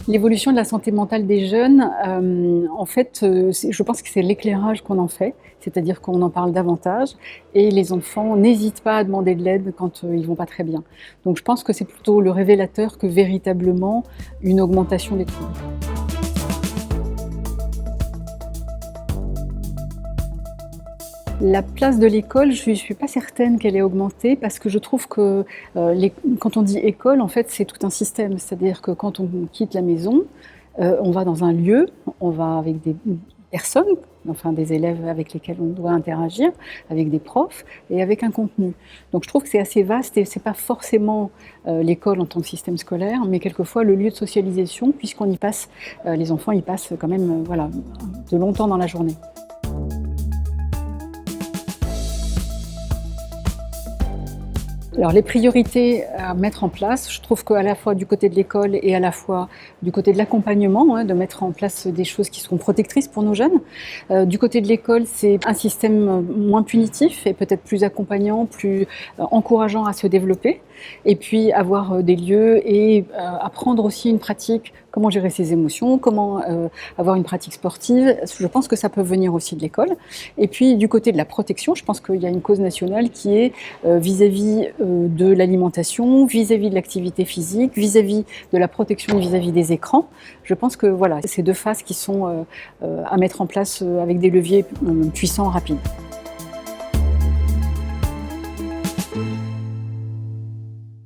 L'évolution de la santé mentale des jeunes, en fait, je pense que c'est l'éclairage qu'on en fait, c'est-à-dire qu'on en parle davantage et les enfants n'hésitent pas à demander de l'aide quand, ils vont pas très bien. Donc je pense que c'est plutôt le révélateur que véritablement une augmentation des troubles. La place de l'école, je ne suis pas certaine qu'elle ait augmenté parce que je trouve que, quand on dit école, en fait, c'est tout un système. C'est-à-dire que quand on quitte la maison, on va dans un lieu, on va avec des personnes, enfin des élèves avec lesquels on doit interagir, avec des profs et avec un contenu. Donc je trouve que c'est assez vaste et c'est pas forcément, l'école en tant que système scolaire, mais quelquefois le lieu de socialisation puisqu'on y passe, les enfants y passent quand même, voilà, de longtemps dans la journée. Alors les priorités à mettre en place, je trouve qu'à la fois du côté de l'école et à la fois du côté de l'accompagnement, de mettre en place des choses qui seront protectrices pour nos jeunes. Du côté de l'école, c'est un système moins punitif et peut-être plus accompagnant, plus encourageant à se développer. Et puis avoir des lieux et apprendre aussi une pratique, comment gérer ses émotions, comment avoir une pratique sportive. Je pense que ça peut venir aussi de l'école. Et puis du côté de la protection, je pense qu'il y a une cause nationale qui est vis-à-vis de l'alimentation, vis-à-vis de l'activité physique, vis-à-vis de la protection vis-à-vis des écrans. Je pense que voilà, c'est deux phases qui sont à mettre en place avec des leviers puissants, rapides.